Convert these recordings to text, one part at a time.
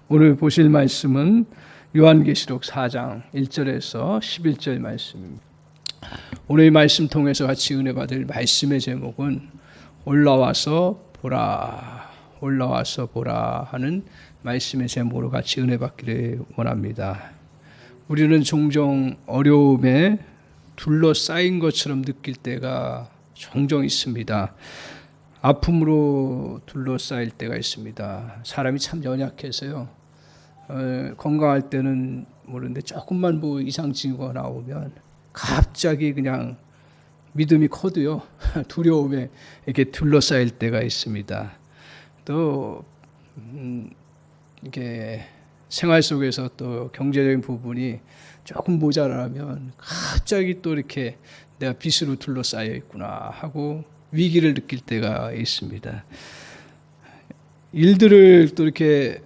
오늘 보실 말씀은 요한계시록 4장 1절에서 11절 말씀입니다. 오늘 이 말씀 통해서 같이 은혜 받을 말씀의 제목은 올라와서 보라, 올라와서 보라 하는 말씀의 제목으로 같이 은혜 받기를 원합니다. 우리는 종종 어려움에 둘러싸인 것처럼 느낄 때가 종종 있습니다. 아픔으로 둘러싸일 때가 있습니다. 사람이 참 연약해서요. 건강할 때는 모르는데 조금만 뭐 이상 징후가 나오면 갑자기 그냥 믿음이 커도요. 두려움에 이렇게 둘러싸일 때가 있습니다. 또 이게 생활 속에서 또 경제적인 부분이 조금 모자라면 갑자기 또 이렇게 내가 빚으로 둘러싸여 있구나 하고 위기를 느낄 때가 있습니다. 일들을 또 이렇게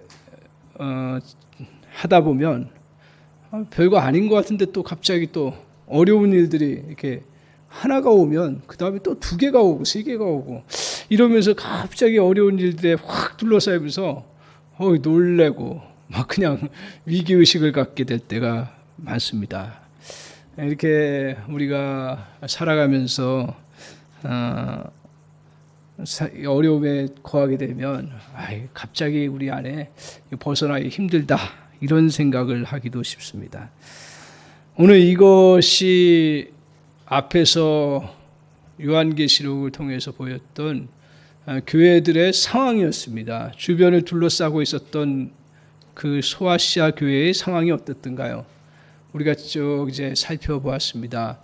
하다 보면 별거 아닌 것 같은데 또 갑자기 또 어려운 일들이 이렇게 하나가 오면 그 다음에 또 두 개가 오고 세 개가 오고 이러면서 갑자기 어려운 일들에 확 둘러싸이면서 놀래고 막 그냥 위기의식을 갖게 될 때가 많습니다. 이렇게 우리가 살아가면서 어려움에 거하게 되면 갑자기 우리 안에 벗어나기 힘들다 이런 생각을 하기도 쉽습니다. 오늘 이것이 앞에서 요한계시록을 통해서 보였던 교회들의 상황이었습니다. 주변을 둘러싸고 있었던 그 소아시아 교회의 상황이 어떻던가요? 우리가 쭉 이제 살펴보았습니다.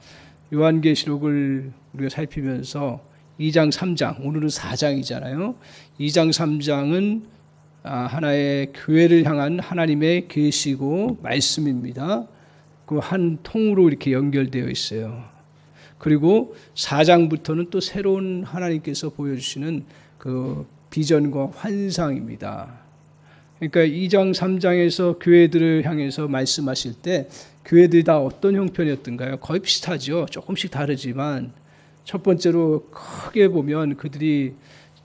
요한계시록을 우리가 살피면서 2장, 3장, 오늘은 4장이잖아요. 2장, 3장은 하나의 교회를 향한 하나님의 계시고 말씀입니다. 그 한 통으로 이렇게 연결되어 있어요. 그리고 4장부터는 또 새로운 하나님께서 보여주시는 그 비전과 환상입니다. 그러니까 2장, 3장에서 교회들을 향해서 말씀하실 때 교회들이 다 어떤 형편이었던가요? 거의 비슷하죠. 조금씩 다르지만 첫 번째로 크게 보면 그들이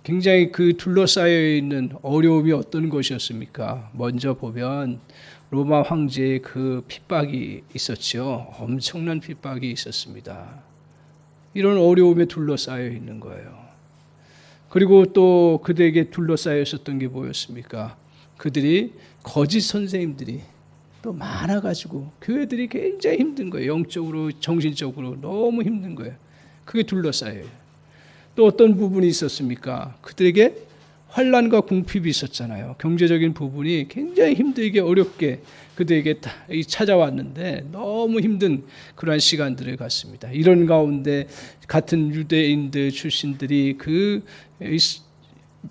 굉장히 그 둘러싸여 있는 어려움이 어떤 것이었습니까? 먼저 보면 로마 황제의 그 핍박이 있었죠. 엄청난 핍박이 있었습니다. 이런 어려움에 둘러싸여 있는 거예요. 그리고 또 그들에게 둘러싸여 있었던 게 뭐였습니까? 그들이 거짓 선생님들이 또 많아가지고 교회들이 굉장히 힘든 거예요. 영적으로 정신적으로 너무 힘든 거예요. 그게 둘러싸여요. 또 어떤 부분이 있었습니까? 그들에게 환난과 궁핍이 있었잖아요. 경제적인 부분이 굉장히 힘들게 어렵게 그들에게 찾아왔는데 너무 힘든 그러한 시간들을 갔습니다. 이런 가운데 같은 유대인들 출신들이 그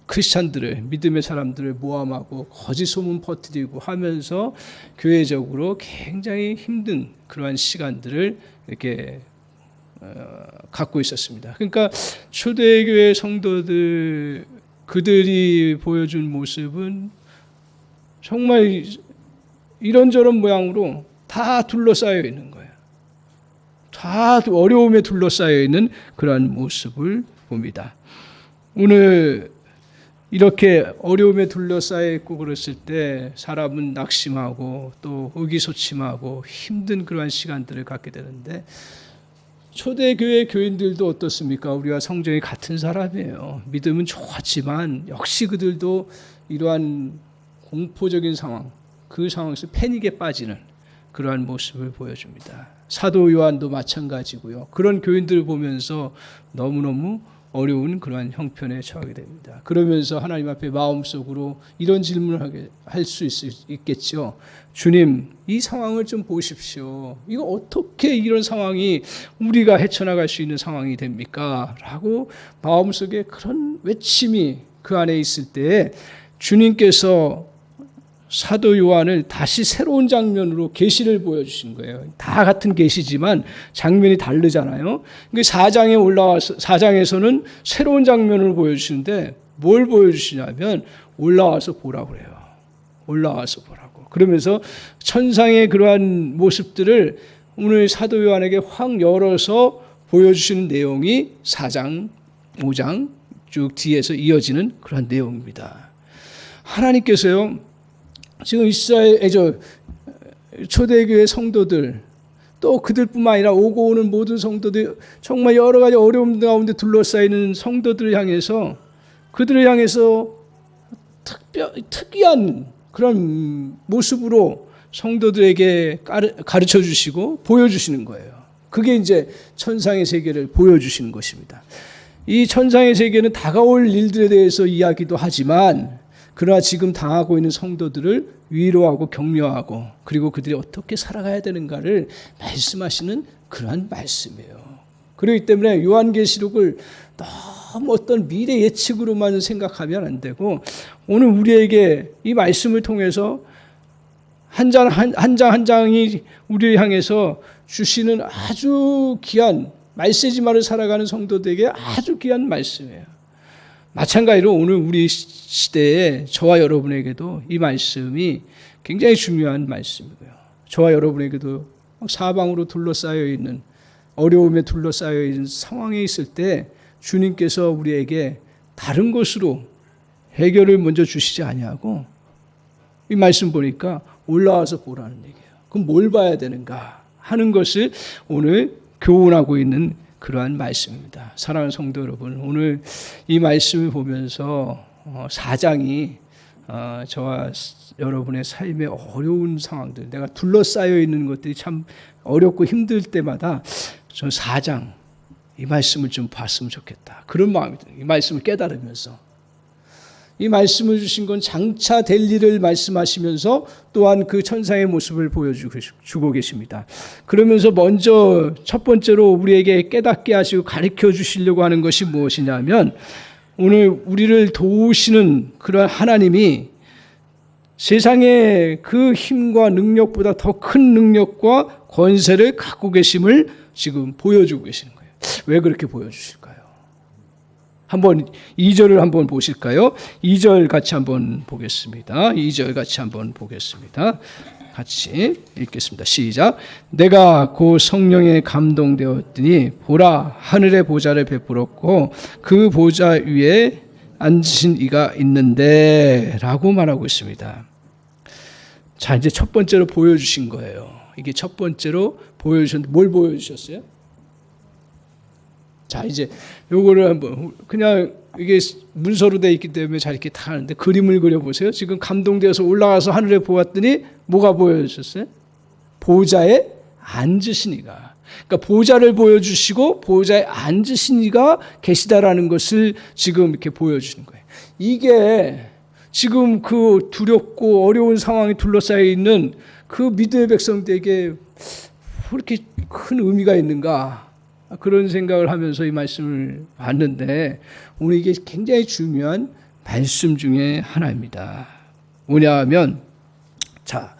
크리스찬들을, 믿음의 사람들을 모함하고 거짓 소문 퍼뜨리고 하면서 교회적으로 굉장히 힘든 그러한 시간들을 이렇게 갖고 있었습니다. 그러니까 초대교회 성도들 그들이 보여준 모습은 정말 이런저런 모양으로 다 둘러싸여 있는 거예요. 다 어려움에 둘러싸여 있는 그러한 모습을 봅니다. 오늘 이렇게 어려움에 둘러싸여 있고 그랬을 때 사람은 낙심하고 또 의기소침하고 힘든 그러한 시간들을 갖게 되는데 초대교회 교인들도 어떻습니까? 우리와 성정이 같은 사람이에요. 믿음은 좋았지만 역시 그들도 이러한 공포적인 상황, 그 상황에서 패닉에 빠지는 그러한 모습을 보여줍니다. 사도 요한도 마찬가지고요. 그런 교인들을 보면서 너무너무 어려운 그러한 형편에 처하게 됩니다. 그러면서 하나님 앞에 마음속으로 이런 질문을 할 수 있겠죠. 주님, 이 상황을 좀 보십시오. 이거 어떻게 이런 상황이 우리가 헤쳐나갈 수 있는 상황이 됩니까? 라고 마음속에 그런 외침이 그 안에 있을 때 주님께서 사도 요한을 다시 새로운 장면으로 계시를 보여주신 거예요. 다 같은 계시지만 장면이 다르잖아요. 4장에 올라와서 4장에서는 새로운 장면을 보여주시는데 뭘 보여주시냐면 올라와서 보라고 그래요. 올라와서 보라고. 그러면서 천상의 그러한 모습들을 오늘 사도 요한에게 확 열어서 보여주시는 내용이 4장, 5장 쭉 뒤에서 이어지는 그런 내용입니다. 하나님께서요. 지금 초대교회 성도들 또 그들뿐만 아니라 오고 오는 모든 성도들 정말 여러 가지 어려움 가운데 둘러싸이는 성도들을 향해서 그들을 향해서 특이한 그런 모습으로 성도들에게 가르쳐 주시고 보여주시는 거예요. 그게 이제 천상의 세계를 보여주시는 것입니다. 이 천상의 세계는 다가올 일들에 대해서 이야기도 하지만 그러나 지금 당하고 있는 성도들을 위로하고 격려하고 그리고 그들이 어떻게 살아가야 되는가를 말씀하시는 그러한 말씀이에요. 그렇기 때문에 요한계시록을 너무 어떤 미래 예측으로만 생각하면 안 되고 오늘 우리에게 이 말씀을 통해서 한 장 한 장이 우리를 향해서 주시는 아주 귀한 말세지마를 살아가는 성도들에게 아주 귀한 말씀이에요. 마찬가지로 오늘 우리 시대에 저와 여러분에게도 이 말씀이 굉장히 중요한 말씀이고요. 저와 여러분에게도 사방으로 둘러싸여 있는 어려움에 둘러싸여 있는 상황에 있을 때 주님께서 우리에게 다른 것으로 해결을 먼저 주시지 아니하고 이 말씀 보니까 올라와서 보라는 얘기예요. 그럼 뭘 봐야 되는가 하는 것을 오늘 교훈하고 있는 그러한 말씀입니다. 사랑하는 성도 여러분, 오늘 이 말씀을 보면서 4장이 저와 여러분의 삶의 어려운 상황들, 내가 둘러싸여 있는 것들이 참 어렵고 힘들 때마다 저 4장 이 말씀을 좀 봤으면 좋겠다. 그런 마음이 들어요. 이 말씀을 깨달으면서 이 말씀을 주신 건 장차 될 일을 말씀하시면서 또한 그 천상의 모습을 보여주고 계십니다. 그러면서 먼저 첫 번째로 우리에게 깨닫게 하시고 가르쳐 주시려고 하는 것이 무엇이냐면 오늘 우리를 도우시는 그런 하나님이 세상의 그 힘과 능력보다 더 큰 능력과 권세를 갖고 계심을 지금 보여주고 계시는 거예요. 왜 그렇게 보여주실까요? 한번 2절을 한번 보실까요? 2절 같이 한번 보겠습니다. 2절 같이 한번 보겠습니다. 같이 읽겠습니다. 시작. 내가 고 성령에 감동되었더니 보라 하늘의 보좌를 베풀었고 그 보좌 위에 앉으신 이가 있는데 라고 말하고 있습니다. 자, 이제 첫 번째로 보여주신 거예요. 이게 첫 번째로 보여주셨는데 뭘 보여주셨어요? 자, 이제 요거를 한번 그냥 이게 문서로 되어 있기 때문에 잘 이렇게 다 하는데 그림을 그려보세요. 지금 감동되어서 올라가서 하늘에 보았더니 뭐가 보여주셨어요? 보좌에 앉으신 이가. 그러니까 보좌를 보여주시고 보좌에 앉으신 이가 계시다라는 것을 지금 이렇게 보여주시는 거예요. 이게 지금 그 두렵고 어려운 상황이 둘러싸여 있는 그 믿음의 백성들에게 그렇게 큰 의미가 있는가? 그런 생각을 하면서 이 말씀을 봤는데 오늘 이게 굉장히 중요한 말씀 중에 하나입니다. 뭐냐 하면 자,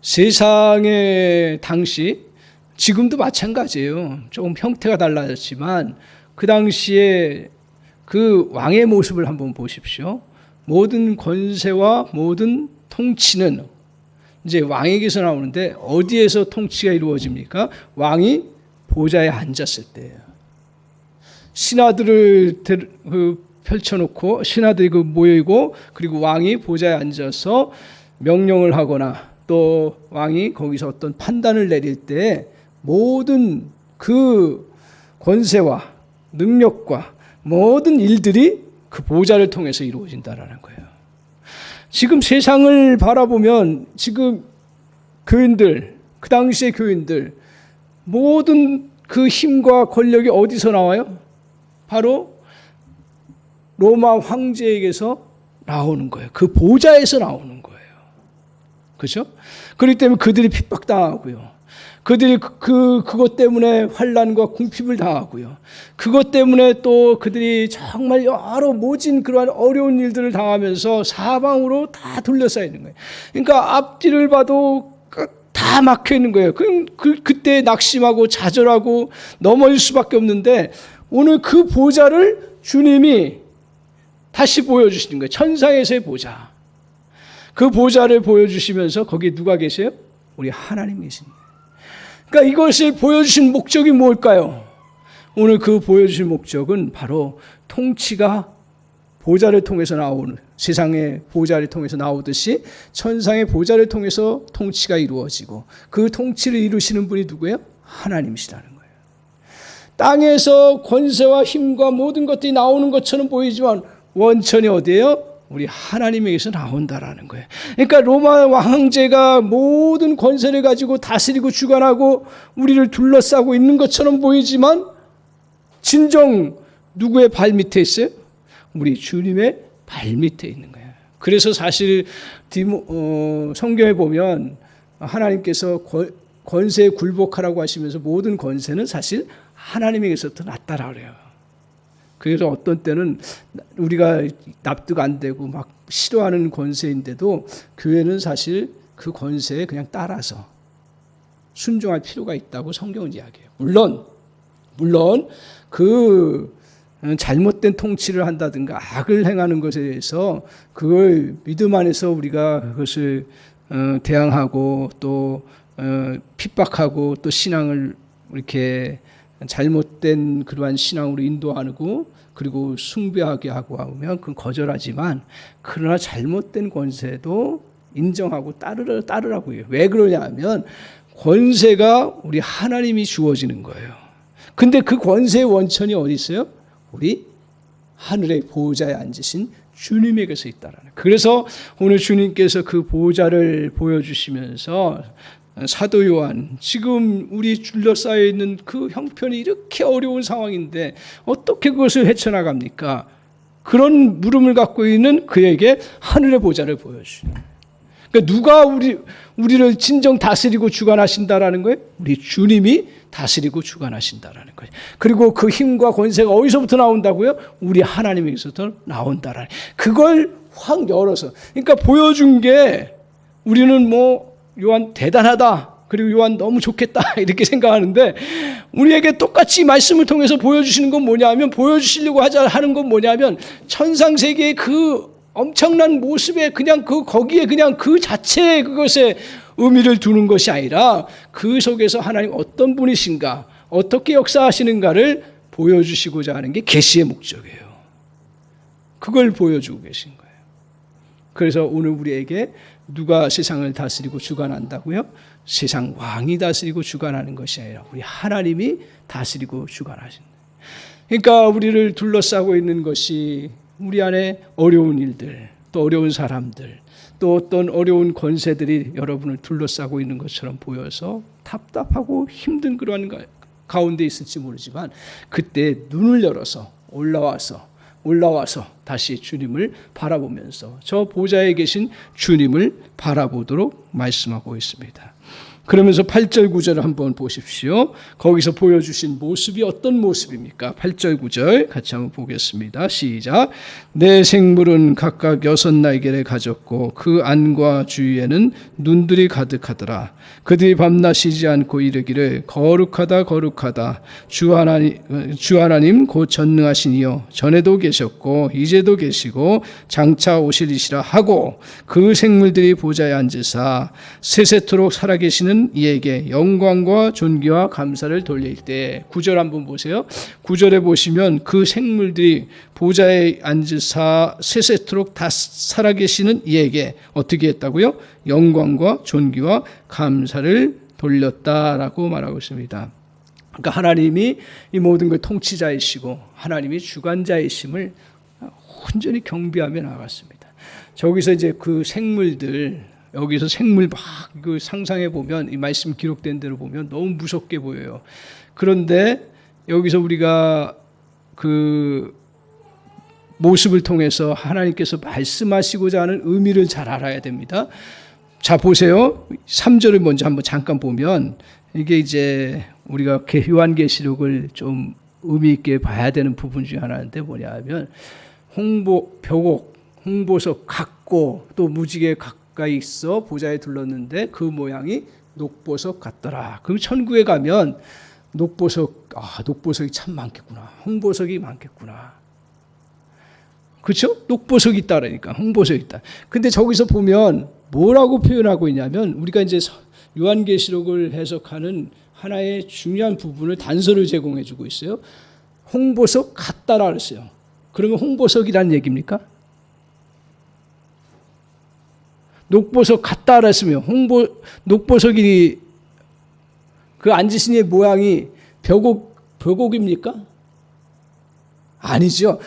세상의 당시 지금도 마찬가지예요. 조금 형태가 달라졌지만 그 당시에 그 왕의 모습을 한번 보십시오. 모든 권세와 모든 통치는 이제 왕에게서 나오는데 어디에서 통치가 이루어집니까? 왕이 보좌에 앉았을 때예요. 신하들을 펼쳐놓고 신하들이 모이고 그리고 왕이 보좌에 앉아서 명령을 하거나 또 왕이 거기서 어떤 판단을 내릴 때 모든 그 권세와 능력과 모든 일들이 그 보좌를 통해서 이루어진다라는 거예요. 지금 세상을 바라보면 지금 교인들, 그 당시의 교인들 모든 그 힘과 권력이 어디서 나와요? 바로 로마 황제에게서 나오는 거예요. 그 보좌에서 나오는 거예요. 그렇죠? 그렇기 때문에 그들이 핍박당하고요. 그들이 그것 때문에 환난과 궁핍을 당하고요. 그것 때문에 또 그들이 정말 여러 모진 그러한 어려운 일들을 당하면서 사방으로 다 둘러싸여 있는 거예요. 그러니까 앞뒤를 봐도 다 막혀 있는 거예요. 그때 낙심하고 좌절하고 넘어질 수밖에 없는데 오늘 그 보좌를 주님이 다시 보여주시는 거예요. 천상에서의 보좌. 그 보좌를 보여주시면서 거기에 누가 계세요? 우리 하나님 계십니다. 그러니까 이것을 보여주신 목적이 뭘까요? 오늘 그 보여주신 목적은 바로 통치가 보좌를 통해서 나오는 세상의 보좌를 통해서 나오듯이 천상의 보좌를 통해서 통치가 이루어지고 그 통치를 이루시는 분이 누구예요? 하나님이시라는 거예요. 땅에서 권세와 힘과 모든 것들이 나오는 것처럼 보이지만 원천이 어디예요? 우리 하나님에게서 나온다라는 거예요. 그러니까 로마 황제가 모든 권세를 가지고 다스리고 주관하고 우리를 둘러싸고 있는 것처럼 보이지만 진정 누구의 발 밑에 있어요? 우리 주님의 발 밑에 있는 거예요. 그래서 사실 성경에 보면 하나님께서 권세에 굴복하라고 하시면서 모든 권세는 사실 하나님에게서부터 났다라고 그래요. 그래서 어떤 때는 우리가 납득 안 되고 막 싫어하는 권세인데도 교회는 사실 그 권세에 그냥 따라서 순종할 필요가 있다고 성경은 이야기해요. 물론 그 잘못된 통치를 한다든가 악을 행하는 것에 대해서 그걸 믿음 안에서 우리가 그것을 대항하고 또 핍박하고 또 신앙을 이렇게 잘못된 그러한 신앙으로 인도하고 그리고 숭배하게 하고 하면 그건 거절하지만 그러나 잘못된 권세도 인정하고 따르라고 해요. 왜 그러냐면 권세가 우리 하나님이 주어지는 거예요. 근데 그 권세의 원천이 어디 있어요? 우리 하늘의 보호자에 앉으신 주님에게서 있다라는 거예요. 그래서 오늘 주님께서 그 보호자를 보여주시면서 사도 요한, 지금 우리 둘러싸여 있는 그 형편이 이렇게 어려운 상황인데 어떻게 그것을 헤쳐나갑니까? 그런 물음을 갖고 있는 그에게 하늘의 보좌를 보여주시는 거예요. 그러니까 누가 우리를 진정 다스리고 주관하신다라는 거예요? 우리 주님이 다스리고 주관하신다라는 거예요. 그리고 그 힘과 권세가 어디서부터 나온다고요? 우리 하나님에게서부터 나온다라는 거예요. 그걸 확 열어서, 그러니까 보여준 게 우리는 뭐 요한 대단하다, 그리고 요한 너무 좋겠다 이렇게 생각하는데 우리에게 똑같이 말씀을 통해서 보여주시는 건 뭐냐면, 보여주시려고 하는 건 뭐냐면 천상세계의 그 엄청난 모습에 그냥 거기에 그냥 그 자체의 그것에 의미를 두는 것이 아니라 그 속에서 하나님 어떤 분이신가, 어떻게 역사하시는가를 보여주시고자 하는 게 계시의 목적이에요. 그걸 보여주고 계신 거예요. 그래서 오늘 우리에게 누가 세상을 다스리고 주관한다고요? 세상 왕이 다스리고 주관하는 것이 아니라 우리 하나님이 다스리고 주관하신다. 그러니까 우리를 둘러싸고 있는 것이 우리 안에 어려운 일들, 또 어려운 사람들, 또 어떤 어려운 권세들이 여러분을 둘러싸고 있는 것처럼 보여서 답답하고 힘든 그러한 가운데 있을지 모르지만 그때 눈을 열어서 올라와서 다시 주님을 바라보면서 저 보좌에 계신 주님을 바라보도록 말씀하고 있습니다. 그러면서 8절 9절을 한번 보십시오. 거기서 보여주신 모습이 어떤 모습입니까? 8절 9절 같이 한번 보겠습니다. 시작. 내 생물은 각각 6날개를 가졌고 그 안과 주위에는 눈들이 가득하더라. 그들이 밤낮 쉬지 않고 이르기를 거룩하다 거룩하다 주 하나님 곧 전능하신 이여 전에도 계셨고 이제도 계시고 장차 오시리시라 하고 그 생물들이 보좌에 앉으사 세세토록 살아계시는 이에게 영광과 존귀와 감사를 돌릴 때, 9절 한번 보세요. 9절에 보시면 그 생물들이 보좌에 앉으사 세세토록 다 살아계시는 이에게 어떻게 했다고요? 영광과 존귀와 감사를 돌렸다라고 말하고 있습니다. 그러니까 하나님이 이 모든 걸 통치자이시고 하나님이 주관자이심을 온전히 경배하며 나아갔습니다. 저기서 이제 그 생물들, 여기서 생물 막 그 상상해 보면, 이 말씀 기록된 대로 보면 너무 무섭게 보여요. 그런데 여기서 우리가 그 모습을 통해서 하나님께서 말씀하시고자 하는 의미를 잘 알아야 됩니다. 자, 보세요. 3절을 먼저 한번 잠깐 보면, 이게 이제 우리가 요한계시록을 좀 의미 있게 봐야 되는 부분 중에 하나인데 뭐냐 하면, 홍보석 같고 또 무지개 가까이 있어 보좌에 둘렀는데 그 모양이 녹보석 같더라. 그럼 천국에 가면 녹보석이 참 많겠구나. 홍보석이 많겠구나. 그렇죠? 녹보석이 있다라니까. 홍보석이 있다. 근데 저기서 보면 뭐라고 표현하고 있냐면, 우리가 이제 요한계시록을 해석하는 하나의 중요한 부분을 단서를 제공해 주고 있어요. 홍보석 같다라 그랬어요. 그러면 홍보석이라는 얘기입니까? 녹보석 같다 그랬으면 녹보석이 그 앉으신 이의 모양이 벼곡입니까? 아니죠.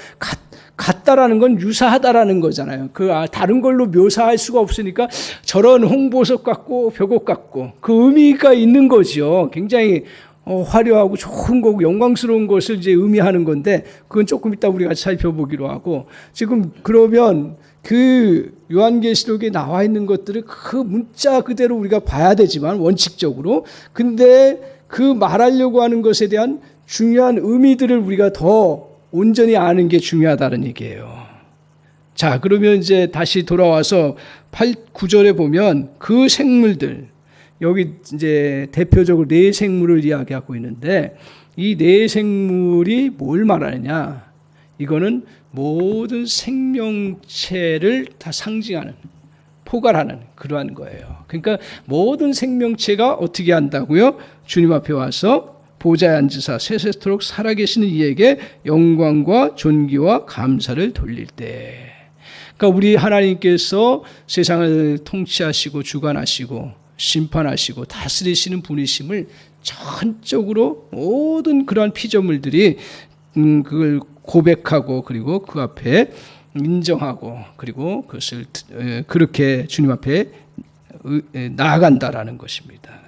같다라는 건 유사하다라는 거잖아요. 다른 걸로 묘사할 수가 없으니까 저런 홍보석 같고 벼곡 같고 그 의미가 있는 거죠. 굉장히 화려하고 좋은 거고 영광스러운 것을 이제 의미하는 건데 그건 조금 이따 우리가 살펴보기로 하고 지금 그러면 그 요한계시록에 나와 있는 것들을 그 문자 그대로 우리가 봐야 되지만 원칙적으로 근데 그 말하려고 하는 것에 대한 중요한 의미들을 우리가 더 온전히 아는 게 중요하다는 얘기예요. 자, 그러면 이제 다시 돌아와서 9절에 보면 그 생물들 여기 이제 대표적으로 네 생물을 이야기하고 있는데 이 네 생물이 뭘 말하느냐? 이거는 모든 생명체를 다 상징하는 포괄하는 그러한 거예요. 그러니까 모든 생명체가 어떻게 한다고요? 주님 앞에 와서 보좌에 앉으사 세세토록 살아계시는 이에게 영광과 존귀와 감사를 돌릴 때. 그러니까 우리 하나님께서 세상을 통치하시고 주관하시고 심판하시고 다스리시는 분이심을 전적으로 모든 그러한 피조물들이 그걸 고백하고 그리고 그 앞에 인정하고 그리고 그것을 그렇게 주님 앞에 나아간다라는 것입니다.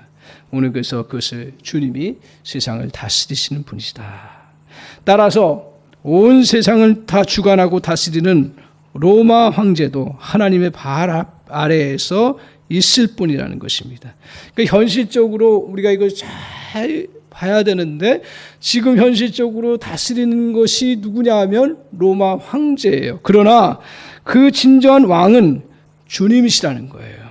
오늘 그래서 그것을 주님이 세상을 다스리시는 분이시다. 따라서 온 세상을 다 주관하고 다스리는 로마 황제도 하나님의 발 아래에서 있을 뿐이라는 것입니다. 그러니까 현실적으로 우리가 이걸 잘 봐야 되는데 지금 현실적으로 다스리는 것이 누구냐 하면 로마 황제예요. 그러나 그 진정한 왕은 주님이시라는 거예요.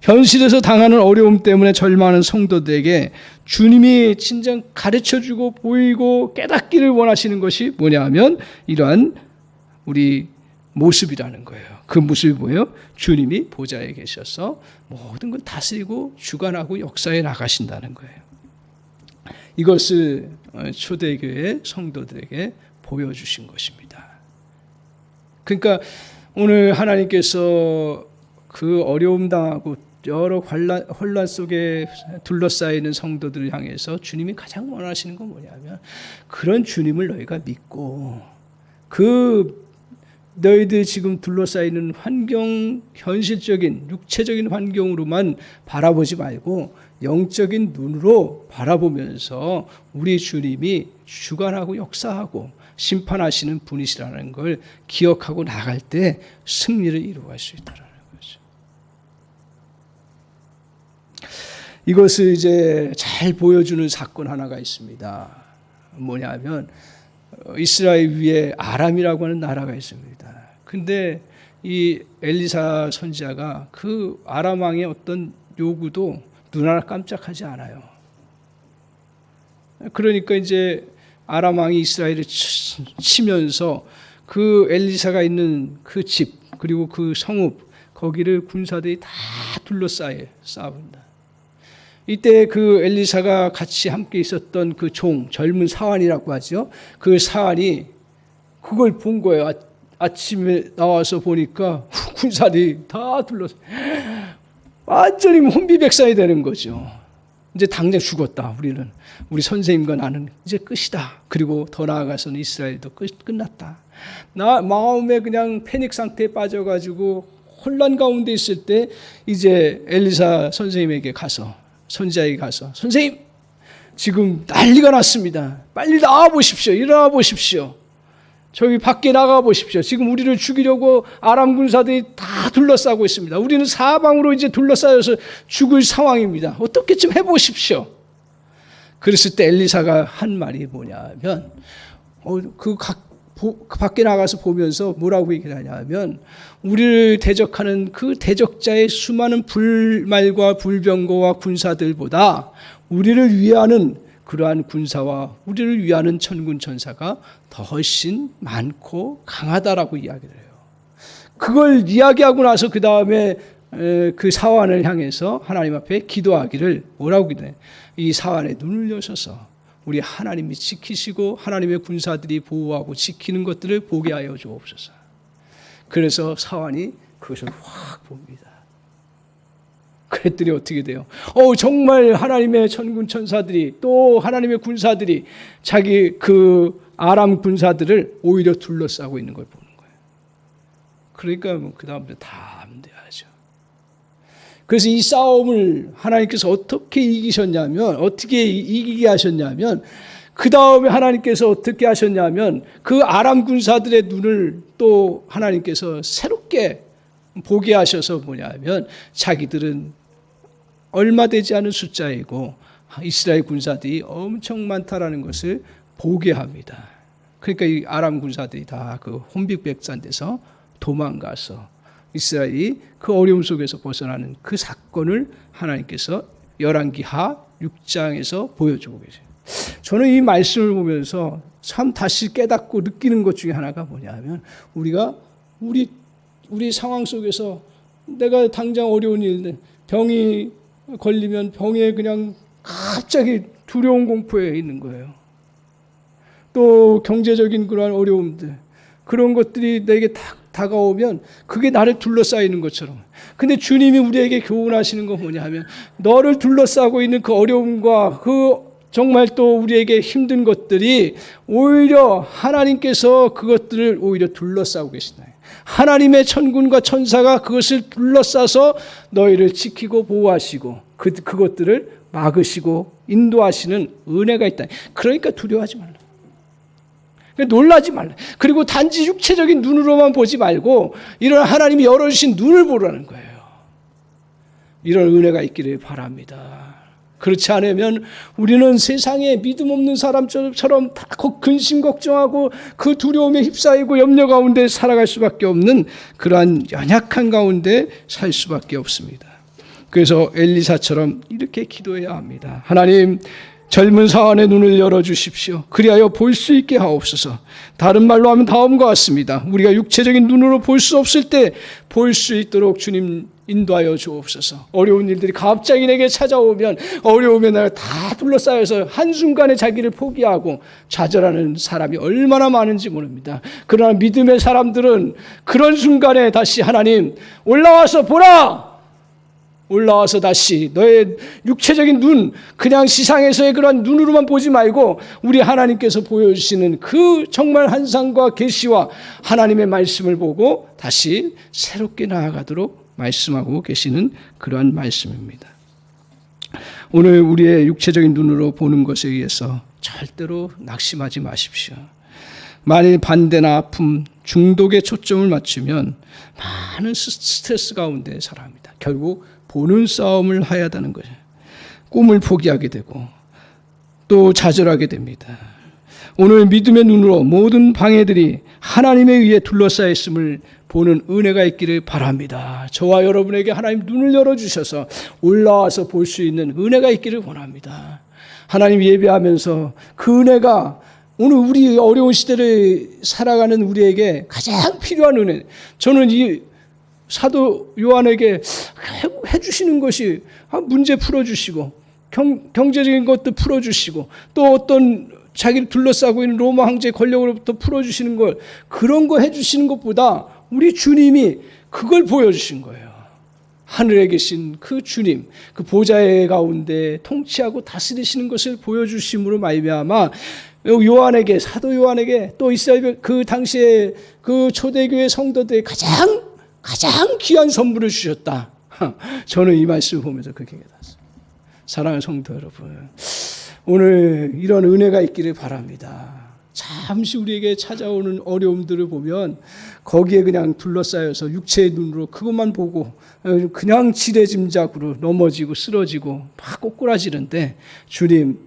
현실에서 당하는 어려움 때문에 절망하는 성도들에게 주님이 진정 가르쳐주고 보이고 깨닫기를 원하시는 것이 뭐냐 하면 이러한 우리 모습이라는 거예요. 그 모습이 뭐예요? 주님이 보좌에 계셔서 모든 걸 다스리고 주관하고 역사에 나가신다는 거예요. 이것을 초대교회 성도들에게 보여주신 것입니다. 그러니까 오늘 하나님께서 그 어려움 당하고 여러 혼란 속에 둘러싸이는 성도들을 향해서 주님이 가장 원하시는 건 뭐냐면 그런 주님을 너희가 믿고 그 너희들 지금 둘러싸이는 환경, 현실적인 육체적인 환경으로만 바라보지 말고 영적인 눈으로 바라보면서 우리 주님이 주관하고 역사하고 심판하시는 분이시라는 걸 기억하고 나갈 때 승리를 이루어갈 수 있다는 거죠. 이것을 이제 잘 보여주는 사건 하나가 있습니다. 뭐냐면 이스라엘 위에 아람이라고 하는 나라가 있습니다. 근데 이 엘리사 선지자가 그 아람 왕의 어떤 요구도 눈 하나 깜짝하지 않아요. 그러니까 이제 아람 왕이 이스라엘을 치면서 그 엘리사가 있는 그 집 그리고 그 성읍 거기를 군사들이 다 둘러싸입니다. 이때 그 엘리사가 같이 함께 있었던 그 젊은 사환이라고 하죠. 그 사환이 그걸 본 거예요. 아침에 나와서 보니까 군사들이 다 둘러서 완전히 혼비백산이 되는 거죠. 이제 당장 죽었다. 우리 선생님과 나는 이제 끝이다. 그리고 더 나아가서는 이스라엘도 끝났다. 나 마음에 그냥 패닉 상태에 빠져가지고 혼란 가운데 있을 때 이제 엘리사 선생님에게 가서 선지자에게 가서 선생님 지금 난리가 났습니다. 빨리 나와 보십시오. 일어나 보십시오. 저기 밖에 나가 보십시오. 지금 우리를 죽이려고 아람 군사들이 다 둘러싸고 있습니다. 우리는 사방으로 이제 둘러싸여서 죽을 상황입니다. 어떻게 좀 해보십시오. 그랬을 때 엘리사가 한 말이 뭐냐면 밖에 나가서 보면서 뭐라고 얘기를 하냐면 우리를 대적하는 그 대적자의 수많은 불말과 불병거와 군사들보다 우리를 위하는 그러한 군사와 우리를 위하는 천군 천사가 더 훨씬 많고 강하다라고 이야기를 해요. 그걸 이야기하고 나서 그 다음에 그 사환을 향해서 하나님 앞에 기도하기를 뭐라고 기도해? 이 사환의 눈을 여셔서 우리 하나님이 지키시고 하나님의 군사들이 보호하고 지키는 것들을 보게 하여 주옵소서. 그래서 사환이 그것을 확 봅니다. 그랬더니 어떻게 돼요? 정말 하나님의 천군 천사들이 또 하나님의 군사들이 자기 그 아람 군사들을 오히려 둘러싸고 있는 걸 보는 거예요. 그러니까 그 다음부터 다 암대하죠. 그래서 이 싸움을 하나님께서 어떻게 이기셨냐면, 어떻게 이기게 하셨냐면, 그 다음에 하나님께서 어떻게 하셨냐면 그 아람 군사들의 눈을 또 하나님께서 새롭게 보게 하셔서 뭐냐면, 자기들은 얼마 되지 않은 숫자이고 이스라엘 군사들이 엄청 많다라는 것을 보게 합니다. 그러니까 이 아람 군사들이 다 그 혼비백산돼서 도망가서 이스라엘이 그 어려움 속에서 벗어나는 그 사건을 하나님께서 열왕기하 6장에서 보여주고 계세요. 저는 이 말씀을 보면서 참 다시 깨닫고 느끼는 것 중에 하나가 뭐냐면, 우리가 우리 상황 속에서 내가 당장 어려운 일, 병이 걸리면 병에 그냥 갑자기 두려운 공포에 있는 거예요. 또 경제적인 그러한 어려움들, 그런 것들이 내게 다가오면 그게 나를 둘러싸이는 것처럼. 근데 주님이 우리에게 교훈하시는 건 뭐냐 하면, 너를 둘러싸고 있는 그 어려움과 그 정말 또 우리에게 힘든 것들이 오히려 하나님께서 그것들을 오히려 둘러싸고 계시다. 하나님의 천군과 천사가 그것을 둘러싸서 너희를 지키고 보호하시고 그것들을 막으시고 인도하시는 은혜가 있다. 그러니까 두려워하지 말라. 놀라지 말라. 그리고 단지 육체적인 눈으로만 보지 말고 이런 하나님이 열어주신 눈을 보라는 거예요. 이런 은혜가 있기를 바랍니다. 그렇지 않으면 우리는 세상에 믿음 없는 사람처럼 다 근심 걱정하고 그 두려움에 휩싸이고 염려 가운데 살아갈 수밖에 없는 그러한 연약한 가운데 살 수밖에 없습니다. 그래서 엘리사처럼 이렇게 기도해야 합니다. 하나님, 젊은 사안의 눈을 열어주십시오. 그리하여 볼 수 있게 하옵소서. 다른 말로 하면 다음과 같습니다. 우리가 육체적인 눈으로 볼 수 없을 때 볼 수 있도록 주님 인도하여 주옵소서. 어려운 일들이 갑자기 내게 찾아오면, 어려움에 나를 다 둘러싸여서 한순간에 자기를 포기하고 좌절하는 사람이 얼마나 많은지 모릅니다. 그러나 믿음의 사람들은 그런 순간에 다시 하나님, 올라와서 보라! 올라와서 다시 너의 육체적인 눈, 그냥 시상에서의 그런 눈으로만 보지 말고 우리 하나님께서 보여주시는 그 정말 환상과 계시와 하나님의 말씀을 보고 다시 새롭게 나아가도록 말씀하고 계시는 그러한 말씀입니다. 오늘 우리의 육체적인 눈으로 보는 것에 의해서 절대로 낙심하지 마십시오. 만일 반대나 아픔, 중독에 초점을 맞추면 많은 스트레스 가운데 살아갑니다. 결국 보는 싸움을 해야 하는 거죠. 꿈을 포기하게 되고 또 좌절하게 됩니다. 오늘 믿음의 눈으로 모든 방해들이 하나님에 의해 둘러싸여 있음을 보는 은혜가 있기를 바랍니다. 저와 여러분에게 하나님 눈을 열어주셔서 올라와서 볼 수 있는 은혜가 있기를 원합니다. 하나님 예배하면서 그 은혜가 오늘 우리 어려운 시대를 살아가는 우리에게 가장 필요한 은혜, 저는 이 사도 요한에게 해주시는 것이 문제 풀어주시고 경제적인 것도 풀어주시고 또 어떤 자기를 둘러싸고 있는 로마 황제의 권력으로부터 풀어주시는 걸, 그런 거 해주시는 것보다 우리 주님이 그걸 보여주신 거예요. 하늘에 계신 그 주님, 그 보좌의 가운데 통치하고 다스리시는 것을 보여주심으로 말미암아 요한에게, 사도 요한에게 또 이스라엘 그 당시에 그 초대교회 성도들의 가장 귀한 선물을 주셨다. 저는 이 말씀을 보면서 그렇게 깨달았습니다. 사랑하는 성도 여러분, 오늘 이런 은혜가 있기를 바랍니다. 잠시 우리에게 찾아오는 어려움들을 보면 거기에 그냥 둘러싸여서 육체의 눈으로 그것만 보고 그냥 지레짐작으로 넘어지고 쓰러지고 막 꼬꾸라지는데, 주님,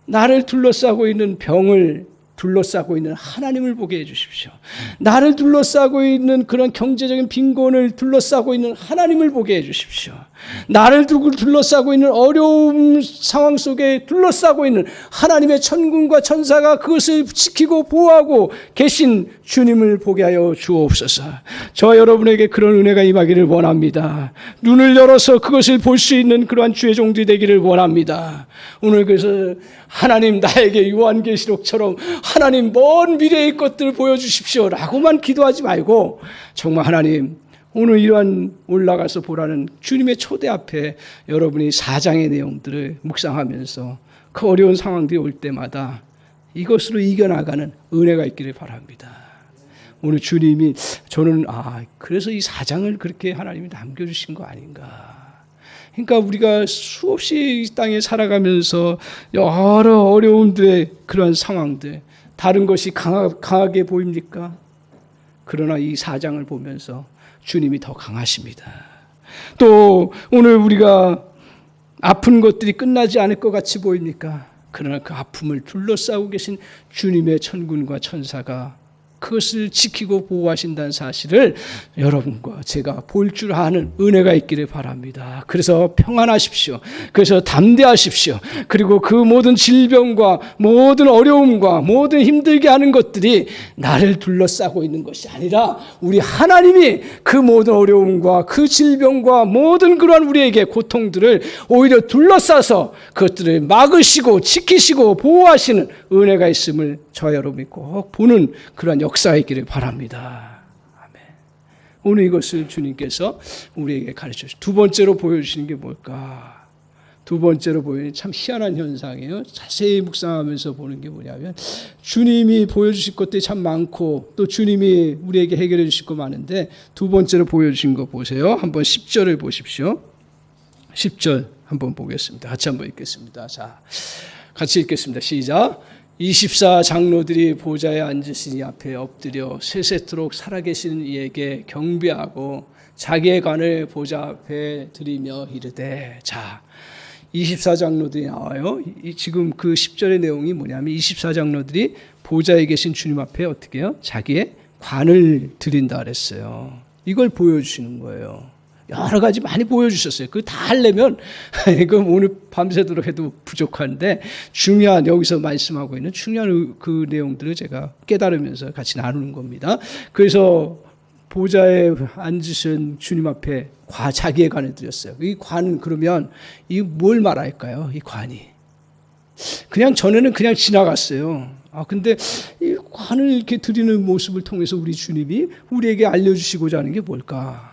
나를 둘러싸고 있는 병을 둘러싸고 있는 하나님을 보게 해주십시오. 나를 둘러싸고 있는 그런 경제적인 빈곤을 둘러싸고 있는 하나님을 보게 해주십시오. 나를 둘러싸고 있는 어려움 상황 속에 둘러싸고 있는 하나님의 천군과 천사가 그것을 지키고 보호하고 계신 주님을 보게 하여 주옵소서. 저와 여러분에게 그런 은혜가 임하기를 원합니다. 눈을 열어서 그것을 볼 수 있는 그러한 주의 종들이 되기를 원합니다. 오늘 그래서 하나님, 나에게 요한계시록처럼 하나님 먼 미래의 것들을 보여주십시오 라고만 기도하지 말고, 정말 하나님, 오늘 이러한 올라가서 보라는 주님의 초대 앞에 여러분이 4장의 내용들을 묵상하면서 그 어려운 상황들이 올 때마다 이것으로 이겨나가는 은혜가 있기를 바랍니다. 오늘 주님이 저는 그래서 이 4장을 그렇게 하나님이 남겨주신 거 아닌가. 그러니까 우리가 수없이 이 땅에 살아가면서 여러 어려움들의 그런 상황들, 다른 것이 강하게 보입니까? 그러나 이 4장을 보면서 주님이 더 강하십니다. 또 오늘 우리가 아픈 것들이 끝나지 않을 것 같이 보입니까? 그러나 그 아픔을 둘러싸고 계신 주님의 천군과 천사가 그것을 지키고 보호하신다는 사실을 여러분과 제가 볼 줄 아는 은혜가 있기를 바랍니다. 그래서 평안하십시오. 그래서 담대하십시오. 그리고 그 모든 질병과 모든 어려움과 모든 힘들게 하는 것들이 나를 둘러싸고 있는 것이 아니라 우리 하나님이 그 모든 어려움과 그 질병과 모든 그러한 우리에게 고통들을 오히려 둘러싸서 그것들을 막으시고 지키시고 보호하시는 은혜가 있음을 저와 여러분이 꼭 보는 그러한 역사가 있기를 바랍니다. 아멘. 오늘 이것을 주님께서 우리에게 가르쳐 주시고 두 번째로 보여주시는 게 뭘까? 두 번째로 보여주는 참 희한한 현상이에요. 자세히 묵상하면서 보는 게 뭐냐면 주님이 보여주실 것들이 참 많고 또 주님이 우리에게 해결해 주실 거 많은데 두 번째로 보여주신 거 보세요. 한번 10절을 보십시오. 10절 한번 보겠습니다. 같이 한번 읽겠습니다. 자, 같이 읽겠습니다. 시작. 24장로들이 보좌에 앉으신 이 앞에 엎드려 세세토록 살아계신 이에게 경배하고 자기의 관을 보좌 앞에 드리며 이르되. 자, 24장로들이 나와요. 지금 그 10절의 내용이 뭐냐면 24장로들이 보좌에 계신 주님 앞에 어떻게 해요? 자기의 관을 드린다 그랬어요. 이걸 보여주시는 거예요. 여러 가지 많이 보여주셨어요. 그거 다 하려면 이거 오늘 밤새도록 해도 부족한데 중요한 여기서 말씀하고 있는 중요한 그 내용들을 제가 깨달으면서 같이 나누는 겁니다. 그래서 보좌에 앉으신 주님 앞에 자기의 관을 드렸어요. 이 관은 그러면 이 뭘 말할까요? 이 관이 그냥 전에는 그냥 지나갔어요. 근데 이 관을 이렇게 드리는 모습을 통해서 우리 주님이 우리에게 알려주시고자 하는 게 뭘까?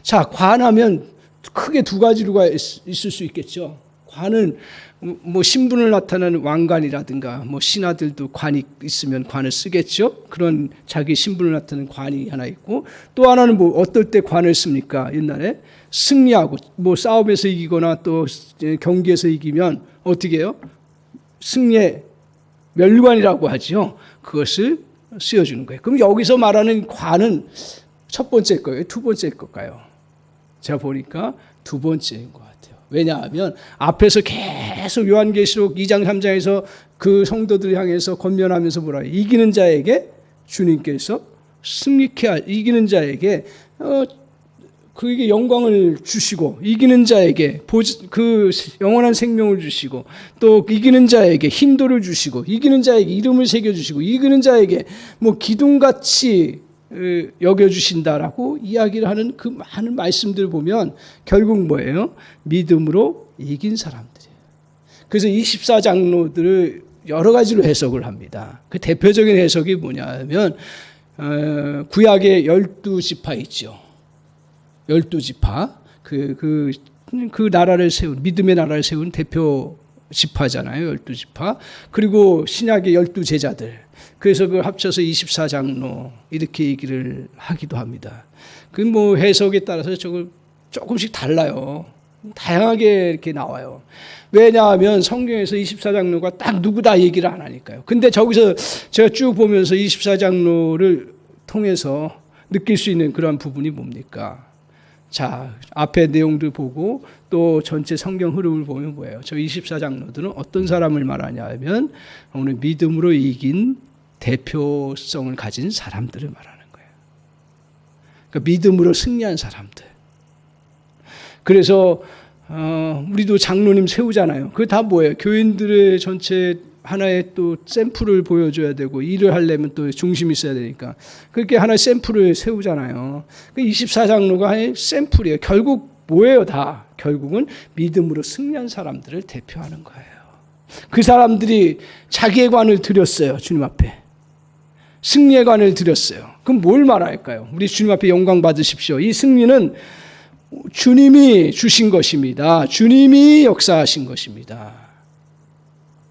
자, 관하면 크게 두 가지로가 있을 수 있겠죠. 관은 뭐 신분을 나타내는 왕관이라든가 뭐 신하들도 관이 있으면 관을 쓰겠죠. 그런 자기 신분을 나타내는 관이 하나 있고 또 하나는 뭐 어떨 때 관을 씁니까? 옛날에 승리하고 뭐 싸움에서 이기거나 또 경기에서 이기면 어떻게 해요? 승리의 멸관이라고 하죠. 그것을 씌워주는 거예요. 그럼 여기서 말하는 관은 첫 번째 거예요? 두 번째 걸까요? 제가 보니까 두 번째인 것 같아요. 왜냐하면 앞에서 계속 요한계시록 2장 3장에서 그 성도들을 향해서 권면하면서 뭐라 해요? 이기는 자에게 주님께서 승리케 이기는 자에게 그에게 영광을 주시고 이기는 자에게 그 영원한 생명을 주시고 또 이기는 자에게 힌도를 주시고 이기는 자에게 이름을 새겨주시고 이기는 자에게 뭐 기둥같이 여겨주신다라고 이야기를 하는 그 많은 말씀들을 보면 결국 뭐예요? 믿음으로 이긴 사람들이에요. 그래서 24장로들을 여러 가지로 해석을 합니다. 그 대표적인 해석이 뭐냐면 구약의 12지파 있죠. 12지파 그 나라를 세운 믿음의 나라를 세운 대표 지파잖아요. 12지파. 그리고 신약의 12제자들. 그래서 그걸 합쳐서 24장로 이렇게 얘기를 하기도 합니다. 그 뭐 해석에 따라서 조금씩 달라요. 다양하게 이렇게 나와요. 왜냐하면 성경에서 24장로가 딱 누구다 얘기를 안 하니까요. 근데 저기서 제가 쭉 보면서 24장로를 통해서 느낄 수 있는 그런 부분이 뭡니까? 자, 앞에 내용들 보고 또 전체 성경 흐름을 보면 뭐예요? 저 24장로들은 어떤 사람을 말하냐 하면 오늘 믿음으로 이긴 대표성을 가진 사람들을 말하는 거예요. 그러니까 믿음으로 승리한 사람들. 그래서 우리도 장로님 세우잖아요. 그게 다 뭐예요? 교인들의 전체 하나의 또 샘플을 보여줘야 되고 일을 하려면 또 중심이 있어야 되니까 그렇게 하나의 샘플을 세우잖아요. 24장로가 하나의 샘플이에요. 결국 뭐예요? 다 결국은 믿음으로 승리한 사람들을 대표하는 거예요. 그 사람들이 자기의 관을 드렸어요. 주님 앞에. 승리의 관을 드렸어요. 그럼 뭘 말할까요? 우리 주님 앞에 영광 받으십시오. 이 승리는 주님이 주신 것입니다. 주님이 역사하신 것입니다.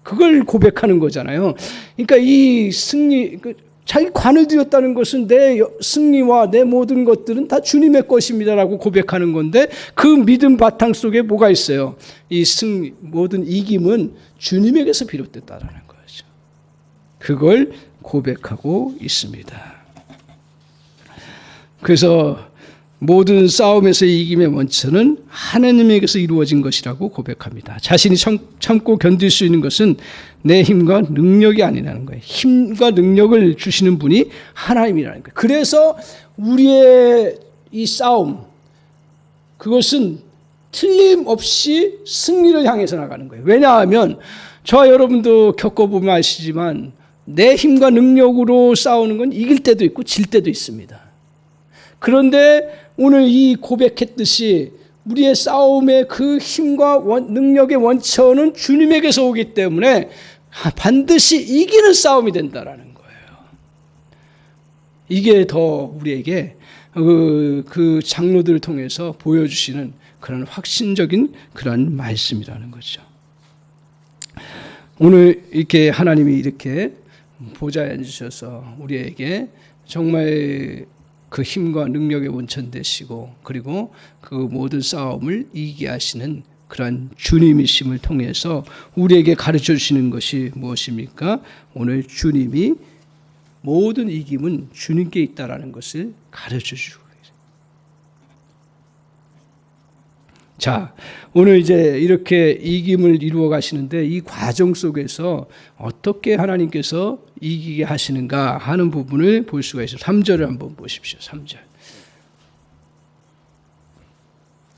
그걸 고백하는 거잖아요. 그러니까 이 승리, 자기 관을 드렸다는 것은 내 승리와 내 모든 것들은 다 주님의 것입니다라고 고백하는 건데, 그 믿음 바탕 속에 뭐가 있어요? 이 승리, 모든 이김은 주님에게서 비롯됐다라는 거죠. 그걸 고백하고 있습니다. 그래서 모든 싸움에서의 이김의 원천은 하나님에게서 이루어진 것이라고 고백합니다. 자신이 참고 견딜 수 있는 것은 내 힘과 능력이 아니라는 거예요. 힘과 능력을 주시는 분이 하나님이라는 거예요. 그래서 우리의 이 싸움, 그것은 틀림없이 승리를 향해서 나가는 거예요. 왜냐하면 저와 여러분도 겪어보면 아시지만 내 힘과 능력으로 싸우는 건 이길 때도 있고 질 때도 있습니다. 그런데 오늘 이 고백했듯이 우리의 싸움의 그 힘과 능력의 원천은 주님에게서 오기 때문에 반드시 이기는 싸움이 된다라는 거예요. 이게 더 우리에게 그 장로들을 통해서 보여주시는 그런 확신적인 그런 말씀이라는 거죠. 오늘 이렇게 하나님이 이렇게 보좌에 앉으셔서 우리에게 정말 그 힘과 능력의 원천 되시고, 그리고 그 모든 싸움을 이기게 하시는 그러한 주님이심을 통해서 우리에게 가르쳐 주시는 것이 무엇입니까? 오늘 주님이 모든 이김은 주님께 있다라는 것을 가르쳐 주고 계세요. 자, 오늘 이제 이렇게 이김을 이루어 가시는데 이 과정 속에서 어떻게 하나님께서 이기게 하시는가 하는 부분을 볼 수가 있어요. 3절을 한번 보십시오. 3절.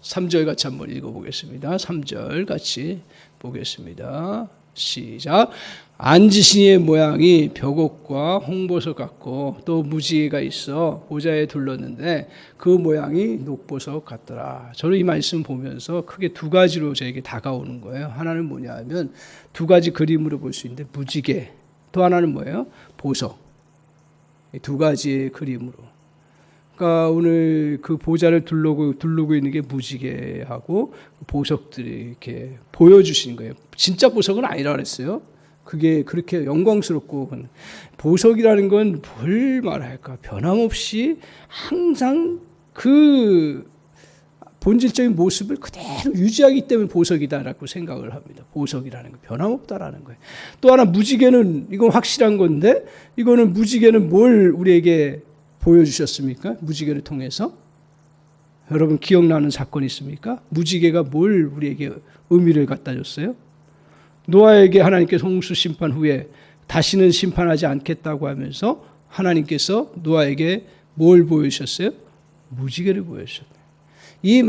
3절 같이 한번 읽어보겠습니다. 3절 같이 보겠습니다. 시작. 앉으신 이의 모양이 벽옥과 홍보석 같고 또 무지개가 있어 보좌에 둘렀는데 그 모양이 녹보석 같더라. 저는 이 말씀 보면서 크게 두 가지로 저에게 다가오는 거예요. 하나는 뭐냐 하면 두 가지 그림으로 볼 수 있는데 무지개, 또 하나는 뭐예요? 보석. 이 두 가지의 그림으로. 그러니까 오늘 그 보좌를 두르고 있는 게 무지개하고 보석들이 이렇게 보여주신 거예요. 진짜 보석은 아니라 그랬어요. 그게 그렇게 영광스럽고, 보석이라는 건 뭘 말할까? 변함없이 항상 그 본질적인 모습을 그대로 유지하기 때문에 보석이다라고 생각을 합니다. 보석이라는 거 변함없다라는 거예요. 또 하나 무지개는, 이건 확실한 건데, 이거는 무지개는 뭘 우리에게 보여주셨습니까? 무지개를 통해서? 여러분 기억나는 사건이 있습니까? 무지개가 뭘 우리에게 의미를 갖다 줬어요? 노아에게 하나님께서 홍수 심판 후에 다시는 심판하지 않겠다고 하면서 하나님께서 노아에게 뭘 보여주셨어요? 무지개를 보여주셨어요. 이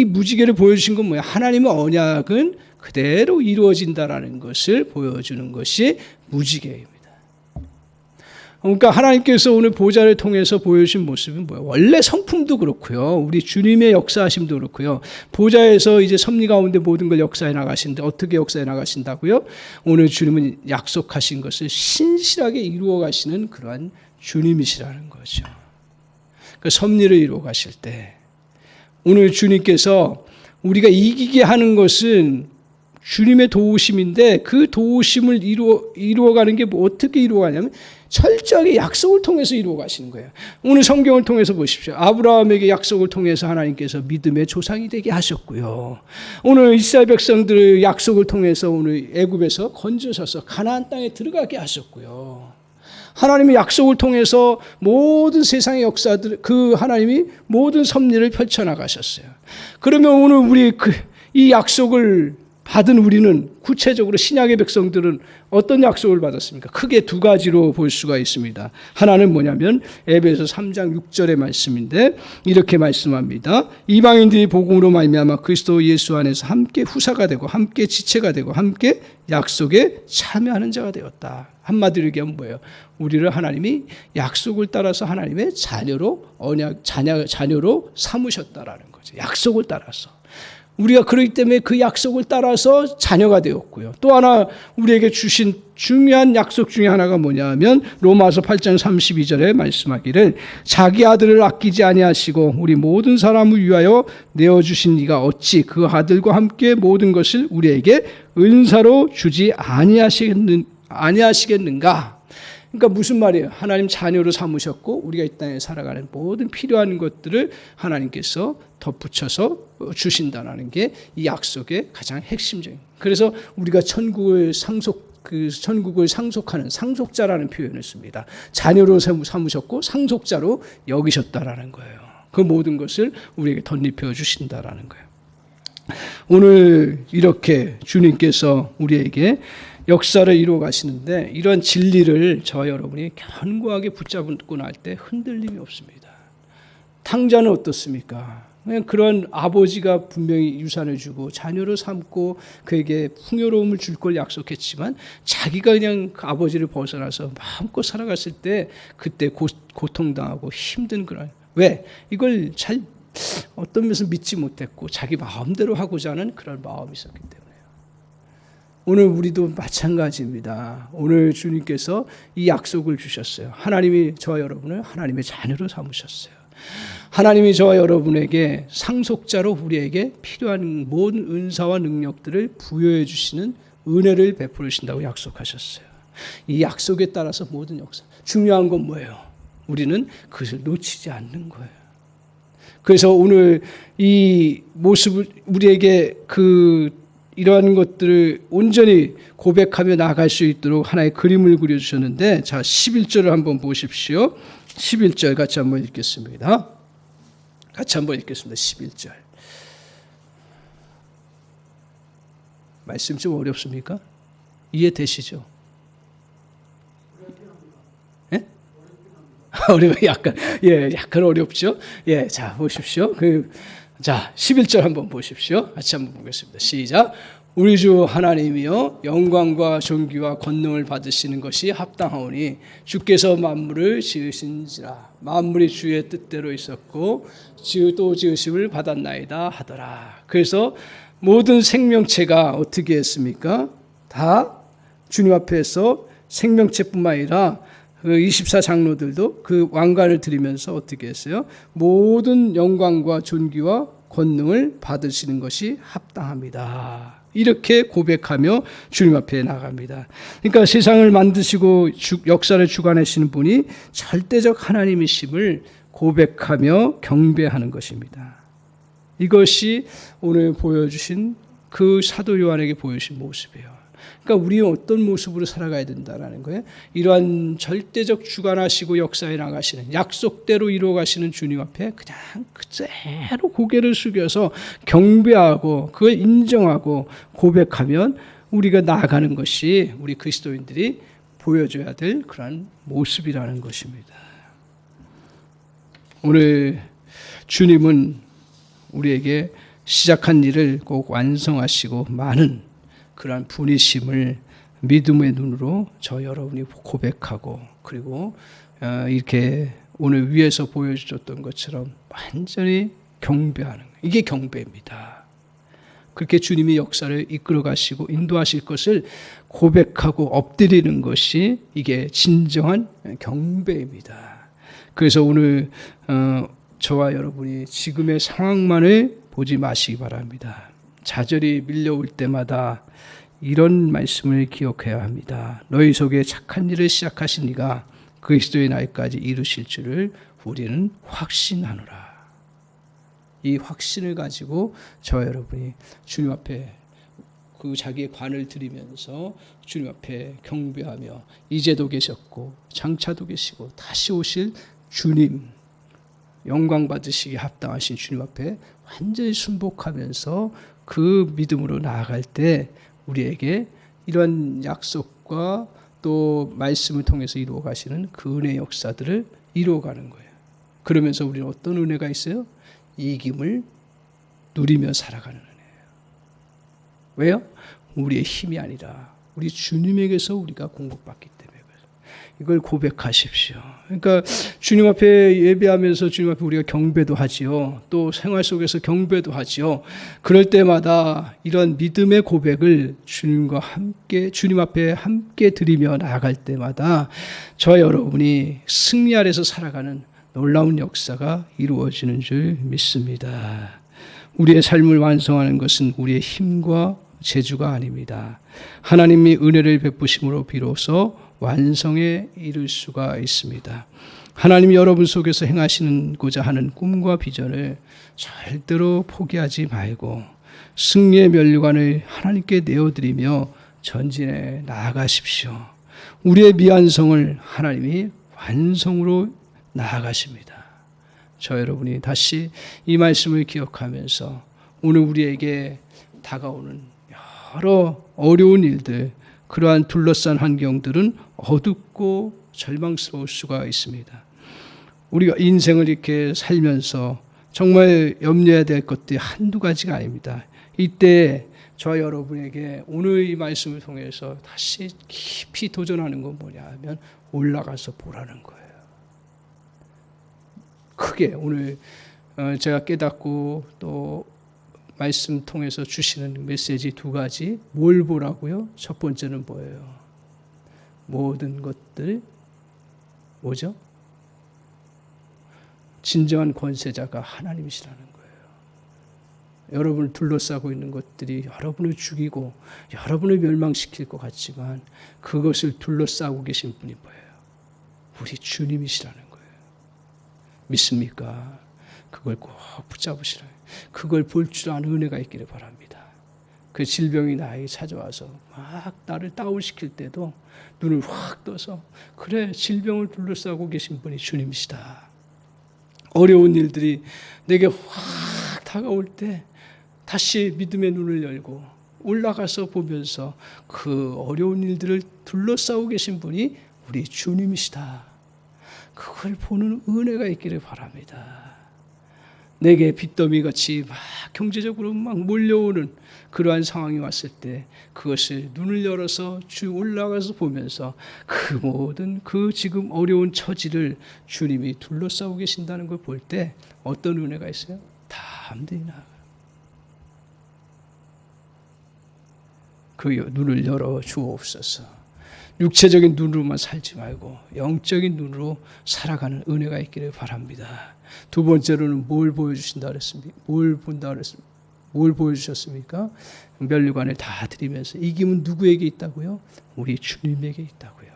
무지개를 보여주신 건 뭐예요? 하나님의 언약은 그대로 이루어진다라는 것을 보여주는 것이 무지개입니다. 그러니까 하나님께서 오늘 보좌를 통해서 보여주신 모습은 뭐예요? 원래 성품도 그렇고요. 우리 주님의 역사하심도 그렇고요. 보좌에서 이제 섭리 가운데 모든 걸 역사해 나가시는데 어떻게 역사해 나가신다고요? 오늘 주님은 약속하신 것을 신실하게 이루어 가시는 그러한 주님이시라는 거죠. 그 섭리를 이루어 가실 때 오늘 주님께서 우리가 이기게 하는 것은 주님의 도우심인데 그 도우심을 이루어가는 게 어떻게 이루어가냐면 철저하게 약속을 통해서 이루어 가시는 거예요. 오늘 성경을 통해서 보십시오. 아브라함에게 약속을 통해서 하나님께서 믿음의 조상이 되게 하셨고요. 오늘 이스라엘 백성들의 약속을 통해서 오늘 애굽에서 건져셔서 가나안 땅에 들어가게 하셨고요. 하나님의 약속을 통해서 모든 세상의 역사들, 그 하나님이 모든 섭리를 펼쳐나가셨어요. 그러면 오늘 우리 이 약속을 받은 우리는 구체적으로 신약의 백성들은 어떤 약속을 받았습니까? 크게 두 가지로 볼 수가 있습니다. 하나는 뭐냐면 에베소 3장 6절의 말씀인데 이렇게 말씀합니다. 이방인들이 복음으로 말미암아 그리스도 예수 안에서 함께 후사가 되고 함께 지체가 되고 함께 약속에 참여하는 자가 되었다. 한마디로 얘기하면 뭐예요? 우리를 하나님이 약속을 따라서 하나님의 자녀로 자녀로 삼으셨다라는 거죠. 약속을 따라서. 우리가 그렇기 때문에 그 약속을 따라서 자녀가 되었고요. 또 하나 우리에게 주신 중요한 약속 중에 하나가 뭐냐면 로마서 8장 32절에 말씀하기를 자기 아들을 아끼지 아니하시고 우리 모든 사람을 위하여 내어주신 이가 어찌 그 아들과 함께 모든 것을 우리에게 은사로 주지 아니하시겠는가. 그러니까 무슨 말이에요? 하나님 자녀로 삼으셨고 우리가 이 땅에 살아가는 모든 필요한 것들을 하나님께서 덧붙여서 주신다는 게 이 약속의 가장 핵심적인. 그래서 우리가 천국을 상속하는 상속자라는 표현을 씁니다. 자녀로 삼으셨고 상속자로 여기셨다라는 거예요. 그 모든 것을 우리에게 덧입혀 주신다라는 거예요. 오늘 이렇게 주님께서 우리에게 역사를 이루어 가시는데 이런 진리를 저와 여러분이 견고하게 붙잡고 날 때 흔들림이 없습니다. 탕자는 어떻습니까? 그냥 그런 아버지가 분명히 유산을 주고 자녀를 삼고 그에게 풍요로움을 줄 걸 약속했지만 자기가 그냥 그 아버지를 벗어나서 마음껏 살아갔을 때 그때 고통당하고 힘든 그런, 왜? 이걸 잘 어떤 면에서 믿지 못했고 자기 마음대로 하고자 하는 그런 마음이 있었기 때문에 오늘 우리도 마찬가지입니다. 오늘 주님께서 이 약속을 주셨어요. 하나님이 저와 여러분을 하나님의 자녀로 삼으셨어요. 하나님이 저와 여러분에게 상속자로 우리에게 필요한 모든 은사와 능력들을 부여해 주시는 은혜를 베풀으신다고 약속하셨어요. 이 약속에 따라서 모든 역사. 중요한 건 뭐예요? 우리는 그것을 놓치지 않는 거예요. 그래서 오늘 이 모습을 우리에게 이러한 것들을 온전히 고백하며 나아갈 수 있도록 하나의 그림을 그려주셨는데, 자 11절을 한번 보십시오. 11절 같이 한번 읽겠습니다. 11절. 말씀 좀 어렵습니까? 이해되시죠? 예? 약간 어렵죠? 예, 자 보십시오. 자 11절 한번 보십시오. 같이 한번 보겠습니다. 시작. 우리 주 하나님이여 영광과 존귀와 권능을 받으시는 것이 합당하오니 주께서 만물을 지으신지라. 만물이 주의 뜻대로 있었고 또 지으심을 받았나이다 하더라. 그래서 모든 생명체가 어떻게 했습니까? 다 주님 앞에서 생명체뿐만 아니라 그 24장로들도 그 왕관을 드리면서 어떻게 했어요? 모든 영광과 존귀와 권능을 받으시는 것이 합당합니다. 이렇게 고백하며 주님 앞에 나갑니다. 그러니까 세상을 만드시고 역사를 주관하시는 분이 절대적 하나님이심을 고백하며 경배하는 것입니다. 이것이 오늘 보여주신 그 사도 요한에게 보여주신 모습이에요. 그러니까 우리는 어떤 모습으로 살아가야 된다는 거예요. 이러한 절대적 주관하시고 역사에 나가시는 약속대로 이루어가시는 주님 앞에 그냥 그대로 고개를 숙여서 경배하고 그걸 인정하고 고백하면 우리가 나아가는 것이 우리 그리스도인들이 보여줘야 될 그런 모습이라는 것입니다. 오늘 주님은 우리에게 시작한 일을 꼭 완성하시고 많은 그러한 분이심을 믿음의 눈으로 저 여러분이 고백하고, 그리고 이렇게 오늘 위에서 보여주셨던 것처럼 완전히 경배하는 거예요. 이게 경배입니다. 그렇게 주님이 역사를 이끌어 가시고 인도하실 것을 고백하고 엎드리는 것이 이게 진정한 경배입니다. 그래서 오늘 저와 여러분이 지금의 상황만을 보지 마시기 바랍니다. 좌절이 밀려올 때마다 이런 말씀을 기억해야 합니다. 너희 속에 착한 일을 시작하신 이가 그리스도의 날까지 이루실 줄을 우리는 확신하노라. 이 확신을 가지고 저와 여러분이 주님 앞에 그 자기의 관을 드리면서 주님 앞에 경배하며 이제도 계셨고 장차도 계시고 다시 오실 주님, 영광 받으시기 합당하신 주님 앞에 완전히 순복하면서 그 믿음으로 나아갈 때 우리에게 이런 약속과 또 말씀을 통해서 이루어 가시는 그 은혜의 역사들을 이루어가는 거예요. 그러면서 우리는 어떤 은혜가 있어요? 이김을 누리며 살아가는 은혜예요. 왜요? 우리의 힘이 아니라 우리 주님에게서 우리가 공급받기 때문에. 이걸 고백하십시오. 그러니까 주님 앞에 예배하면서 주님 앞에 우리가 경배도 하지요. 또 생활 속에서 경배도 하지요. 그럴 때마다 이런 믿음의 고백을 주님과 함께 주님 앞에 함께 드리며 나아갈 때마다 저와 여러분이 승리 아래서 살아가는 놀라운 역사가 이루어지는 줄 믿습니다. 우리의 삶을 완성하는 것은 우리의 힘과 재주가 아닙니다. 하나님이 은혜를 베푸심으로 비로소 완성에 이를 수가 있습니다. 하나님이 여러분 속에서 행하시고자 하는 꿈과 비전을 절대로 포기하지 말고 승리의 면류관을 하나님께 내어드리며 전진해 나아가십시오. 우리의 미완성을 하나님이 완성으로 나아가십니다. 저 여러분이 다시 이 말씀을 기억하면서 오늘 우리에게 다가오는 여러 어려운 일들, 그러한 둘러싼 환경들은 어둡고 절망스러울 수가 있습니다. 우리가 인생을 이렇게 살면서 정말 염려해야 될 것들이 한두 가지가 아닙니다. 이때 저와 여러분에게 오늘 이 말씀을 통해서 다시 깊이 도전하는 건 뭐냐 하면 올라가서 보라는 거예요. 크게 오늘 제가 깨닫고 또 말씀 통해서 주시는 메시지 두 가지. 뭘 보라고요? 첫 번째는 뭐예요? 모든 것들 뭐죠? 진정한 권세자가 하나님이시라는 거예요. 여러분을 둘러싸고 있는 것들이 여러분을 죽이고 여러분을 멸망시킬 것 같지만 그것을 둘러싸고 계신 분이 뭐예요? 우리 주님이시라는 거예요. 믿습니까? 그걸 꼭 붙잡으시라. 그걸 볼 줄 아는 은혜가 있기를 바랍니다. 그 질병이 나에게 찾아와서 막 나를 다운시킬 때도 눈을 확 떠서 그래, 질병을 둘러싸고 계신 분이 주님이시다. 어려운 일들이 내게 확 다가올 때 다시 믿음의 눈을 열고 올라가서 보면서 그 어려운 일들을 둘러싸고 계신 분이 우리 주님이시다. 그걸 보는 은혜가 있기를 바랍니다. 내게 빚더미같이 막 경제적으로 막 몰려오는 그러한 상황이 왔을 때 그것을 눈을 열어서 올라가서 보면서 그 모든 그 지금 어려운 처지를 주님이 둘러싸고 계신다는 걸 볼 때 어떤 은혜가 있어요? 담대히 나아가요. 그 눈을 열어 주옵소서. 육체적인 눈으로만 살지 말고 영적인 눈으로 살아가는 은혜가 있기를 바랍니다. 두 번째로는 뭘 보여주신다 그랬습니까? 뭘 본다 그랬습니까? 뭘 보여주셨습니까? 면류관을 다 드리면서 이김은 누구에게 있다고요? 우리 주님에게 있다고요.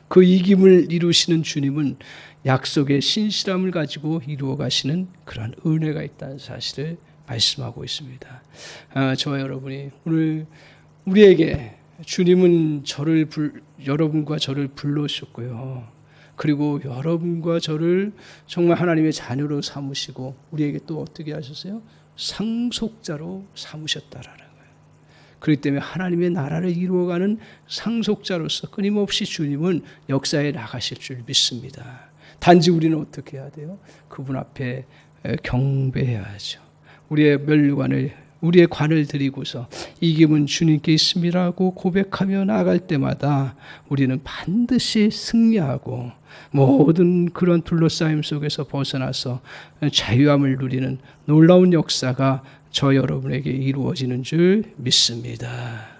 그 이김을 이루시는 주님은 약속의 신실함을 가지고 이루어 가시는 그런 은혜가 있다는 사실을 말씀하고 있습니다. 저와 여러분이 오늘 우리에게 주님은 여러분과 저를 불러주셨고요. 그리고 여러분과 저를 정말 하나님의 자녀로 삼으시고 우리에게 또 어떻게 하셨어요? 상속자로 삼으셨다라는 거예요. 그렇기 때문에 하나님의 나라를 이루어가는 상속자로서 끊임없이 주님은 역사에 나가실 줄 믿습니다. 단지 우리는 어떻게 해야 돼요? 그분 앞에 경배해야죠. 우리의 관을 드리고서 이김은 주님께 있음이라고 고백하며 나아갈 때마다 우리는 반드시 승리하고 모든 그런 둘러싸임 속에서 벗어나서 자유함을 누리는 놀라운 역사가 저 여러분에게 이루어지는 줄 믿습니다.